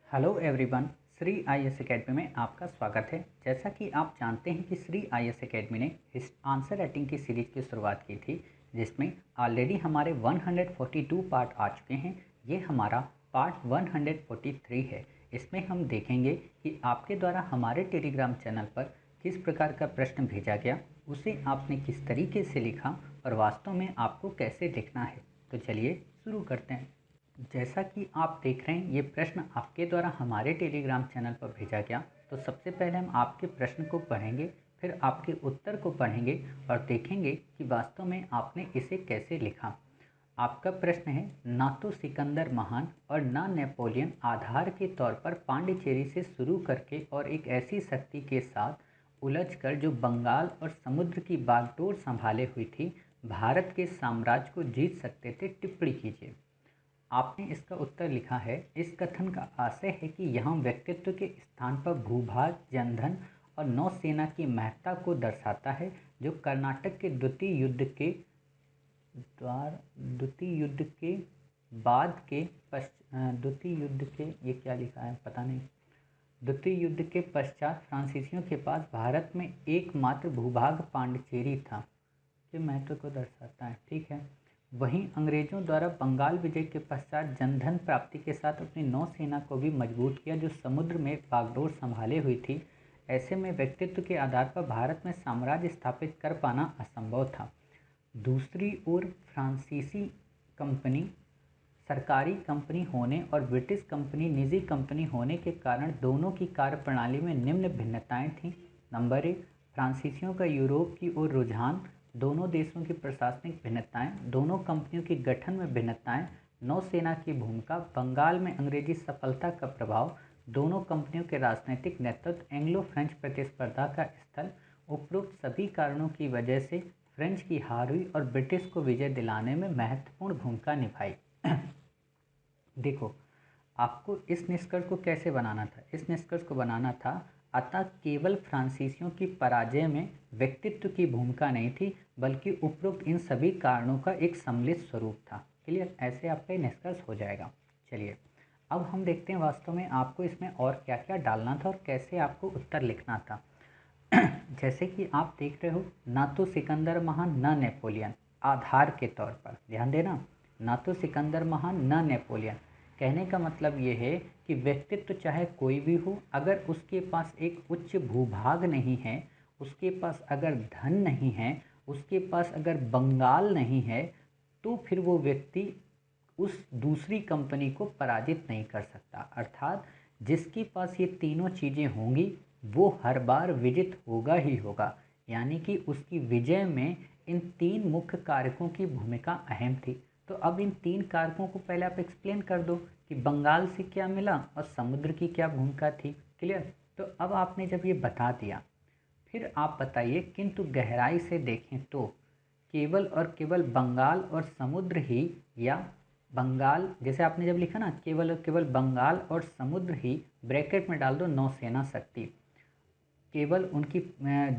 Hello everyone, Shri IAS academy में आपका स्वागत है। जैसा कि आप जानते हैं कि श्री आईएएस एकेडमी ने इस आंसर राइटिंग की सीरीज की शुरुआत की थी, जिसमें ऑलरेडी हमारे 142 पार्ट आ चुके हैं। ये हमारा पार्ट 143 है। इसमें हम देखेंगे कि आपके द्वारा हमारे टेलीग्राम चैनल पर किस प्रकार का प्रश्न भेजा गया, उसे आपने किस तरीके से लिखा और वास्तव में आपको कैसे लिखना है। तो चलिए शुरू करते हैं। जैसा कि आप देख रहे हैं, ये प्रश्न आपके द्वारा हमारे टेलीग्राम चैनल पर भेजा गया। तो सबसे पहले हम आपके प्रश्न को पढ़ेंगे, फिर आपके उत्तर को पढ़ेंगे और देखेंगे कि वास्तव में आपने इसे कैसे लिखा। आपका प्रश्न है, ना तो सिकंदर महान और ना नेपोलियन आधार के तौर पर पांडिचेरी से शुरू करके और एक ऐसी शक्ति के साथ उलझकर जो बंगाल और समुद्र की बागडोर संभाले हुई थी, भारत के साम्राज्य को जीत सकते थे। टिप्पणी कीजिए। आपने इसका उत्तर लिखा है, इस कथन का आशय है कि यहाँ व्यक्तित्व के स्थान पर भूभाग, जनधन और नौसेना की महत्ता को दर्शाता है, जो कर्नाटक के द्वितीय युद्ध के पश्चात फ्रांसीसियों के पास भारत में एकमात्र भूभाग पांडिचेरी था, के महत्व को दर्शाता है। ठीक है। वहीं अंग्रेजों द्वारा बंगाल विजय के पश्चात जनधन प्राप्ति के साथ अपनी नौसेना को भी मजबूत किया, जो समुद्र में बागडोर संभाले हुई थी। ऐसे में व्यक्तित्व के आधार पर भारत में साम्राज्य स्थापित कर पाना असंभव था। दूसरी ओर फ्रांसीसी कंपनी सरकारी कंपनी होने और ब्रिटिश कंपनी निजी कंपनी होने के कारण दोनों की कार्यप्रणाली में निम्न भिन्नताएं थीं। नंबर 1, फ्रांसीसियों का यूरोप की ओर रुझान, दोनों देशों की प्रशासनिक भिन्नताएं, दोनों कंपनियों के गठन में भिन्नताएं, नौसेना की भूमिका, बंगाल में अंग्रेजी सफलता का प्रभाव, दोनों कंपनियों के राजनीतिक नेतृत्व, एंग्लो फ्रेंच प्रतिस्पर्धा का स्थल। उपरोक्त सभी कारणों की वजह से फ्रेंच की हार हुई और ब्रिटिश को विजय दिलाने में महत्वपूर्ण भूमिका निभाई। देखो, आपको इस निष्कर्ष को कैसे बनाना था। इस निष्कर्ष को बनाना था, अतः केवल फ्रांसीसियों की पराजय में व्यक्तित्व की भूमिका नहीं थी, बल्कि उपरोक्त इन सभी कारणों का एक सम्मिलित स्वरूप था। क्लियर? ऐसे आपका निष्कर्ष हो जाएगा। चलिए, अब हम देखते हैं वास्तव में आपको इसमें और क्या क्या डालना था और कैसे आपको उत्तर लिखना था। जैसे कि आप देख रहे हो, ना तो सिकंदर महान ना नेपोलियन आधार के तौर पर, ध्यान देना, ना तो सिकंदर महान ना नेपोलियन। कहने का मतलब ये है कि व्यक्तित्व चाहे कोई भी हो, अगर उसके पास एक उच्च भूभाग नहीं है, उसके पास अगर धन नहीं है, उसके पास अगर बंगाल नहीं है, तो फिर वो व्यक्ति उस दूसरी कंपनी को पराजित नहीं कर सकता। अर्थात जिसके पास ये तीनों चीज़ें होंगी वो हर बार विजित होगा ही होगा। यानी कि उसकी विजय में इन तीन मुख्य कारकों की भूमिका अहम थी। तो अब इन तीन कारकों को पहले आप एक्सप्लेन कर दो कि बंगाल से क्या मिला और समुद्र की क्या भूमिका थी। क्लियर? तो अब आपने जब ये बता दिया, फिर आप बताइए, किंतु गहराई से देखें तो केवल और केवल बंगाल और समुद्र ही, या बंगाल, जैसे आपने जब लिखा ना, केवल और केवल बंगाल और समुद्र ही, ब्रैकेट में डाल दो नौसेना शक्ति, केवल उनकी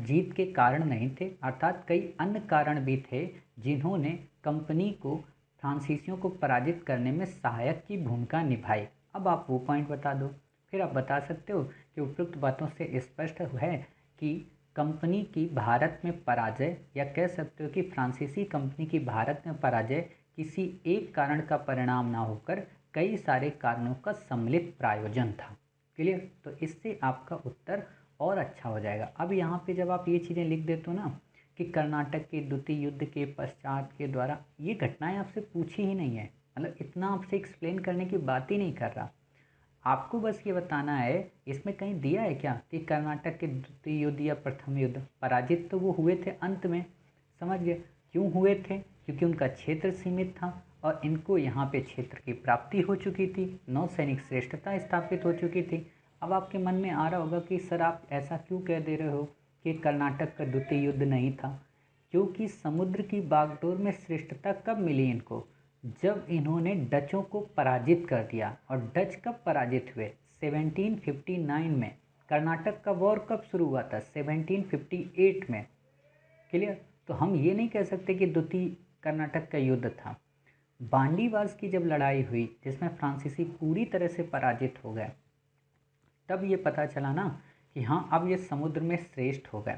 जीत के कारण नहीं थे, अर्थात कई अन्य कारण भी थे जिन्होंने कंपनी को, फ्रांसीसियों को पराजित करने में सहायक की भूमिका निभाई। अब आप वो पॉइंट बता दो। फिर आप बता सकते हो कि उपयुक्त बातों से स्पष्ट है कि कंपनी की भारत में पराजय, या कह सकते हो कि फ्रांसीसी कंपनी की भारत में पराजय किसी एक कारण का परिणाम ना होकर कई सारे कारणों का सम्मिलित प्रायोजन था। क्लियर? तो इससे आपका उत्तर और अच्छा हो जाएगा। अब यहाँ पे जब आप ये चीज़ें लिख देते हो ना कि कर्नाटक के द्वितीय युद्ध के पश्चात के द्वारा, ये घटनाएं आपसे पूछी ही नहीं है, मतलब इतना आपसे एक्सप्लेन करने की बात ही नहीं कर रहा। आपको बस ये बताना है, इसमें कहीं दिया है क्या कि कर्नाटक के द्वितीय युद्ध या प्रथम युद्ध पराजित तो वो हुए थे अंत में। समझ गए क्यों हुए थे? क्योंकि उनका क्षेत्र सीमित था और इनको यहाँ पे क्षेत्र की प्राप्ति हो चुकी थी, नौसैनिक श्रेष्ठता स्थापित हो चुकी थी। अब आपके मन में आ रहा होगा कि सर आप ऐसा क्यों कह दे रहे हो कि कर्नाटक का द्वितीय युद्ध नहीं था? क्योंकि समुद्र की बागडोर में श्रेष्ठता कब मिली इनको? जब इन्होंने डचों को पराजित कर दिया। और डच कब पराजित हुए? 1759 में। कर्नाटक का वॉर कब शुरू हुआ था? 1758 में। क्लियर? तो हम ये नहीं कह सकते कि द्वितीय कर्नाटक का युद्ध था। बांडीवास की जब लड़ाई हुई, जिसमें फ्रांसीसी पूरी तरह से पराजित हो गए, तब ये पता चला ना कि हाँ अब ये समुद्र में श्रेष्ठ हो गए,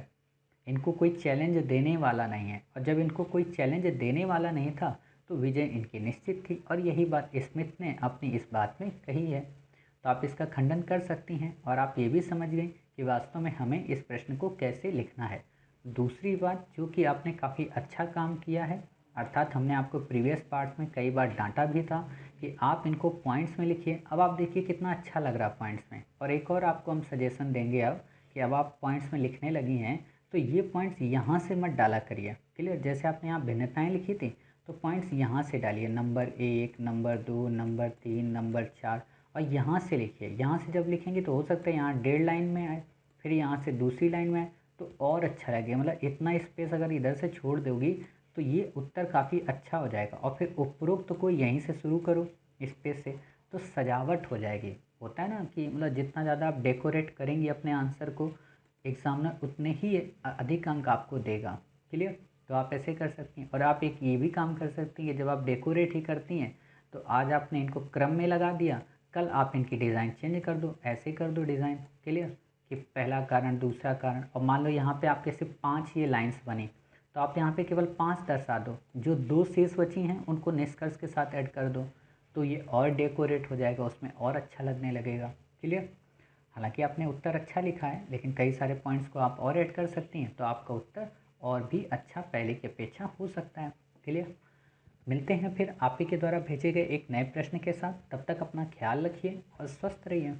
इनको कोई चैलेंज देने वाला नहीं है। और जब इनको कोई चैलेंज देने वाला नहीं था तो विजय इनकी निश्चित थी। और यही बात स्मिथ ने अपनी इस बात में कही है। तो आप इसका खंडन कर सकती हैं और आप ये भी समझ गई कि वास्तव में हमें इस प्रश्न को कैसे लिखना है। दूसरी बात जो कि आपने काफ़ी अच्छा काम किया है, अर्थात हमने आपको प्रीवियस पार्ट में कई बार डांटा भी था कि आप इनको पॉइंट्स में लिखिए। अब आप देखिए कितना अच्छा लग रहा है पॉइंट्स में। और एक और आपको हम सजेशन देंगे अब कि अब आप पॉइंट्स में लिखने लगी हैं तो ये पॉइंट्स यहाँ से मत डाला करिए। क्लियर? जैसे आपने यहाँ भिन्नताएँ लिखी थी तो पॉइंट्स यहाँ से डालिए, नंबर 1, नंबर 2, नंबर 3, नंबर 4, और यहाँ से लिखिए। यहाँ से जब लिखेंगे तो हो सकता है यहाँ 1.5 लाइन में आए, फिर यहाँ से दूसरी लाइन में आए, तो और अच्छा लगेगा। मतलब इतना स्पेस अगर इधर से छोड़ दोगी तो ये उत्तर काफ़ी अच्छा हो जाएगा। और फिर उपरोक्त को यहीं से शुरू करो स्पेस से, तो सजावट हो जाएगी। होता है ना कि मतलब जितना ज़्यादा आप डेकोरेट करेंगी अपने आंसर को, एग्जामिनर उतने ही अधिक अंक आपको देगा। क्लियर? तो आप ऐसे कर सकती हैं। और आप एक ये भी काम कर सकती हैं, जब आप डेकोरेट ही करती हैं तो आज आपने इनको क्रम में लगा दिया, कल आप इनकी डिज़ाइन चेंज कर दो, ऐसे कर दो डिज़ाइन। क्लियर? कि पहला कारण, दूसरा कारण, और मान लो यहाँ पे आपके सिर्फ 5 ये लाइंस बनी तो आप यहाँ पे केवल 5 दर्शा दो, जो 2 शेष बची हैं उनको निष्कर्ष के साथ ऐड कर दो, तो ये और डेकोरेट हो जाएगा, उसमें और अच्छा लगने लगेगा। क्लियर? हालांकि आपने उत्तर अच्छा लिखा है लेकिन कई सारे पॉइंट्स को आप और ऐड कर सकती हैं तो आपका उत्तर और भी अच्छा पहले की अपेक्षा हो सकता है। क्लियर? मिलते हैं फिर आप ही के द्वारा भेजे गए एक नए प्रश्न के साथ। तब तक अपना ख्याल रखिए और स्वस्थ रहिए।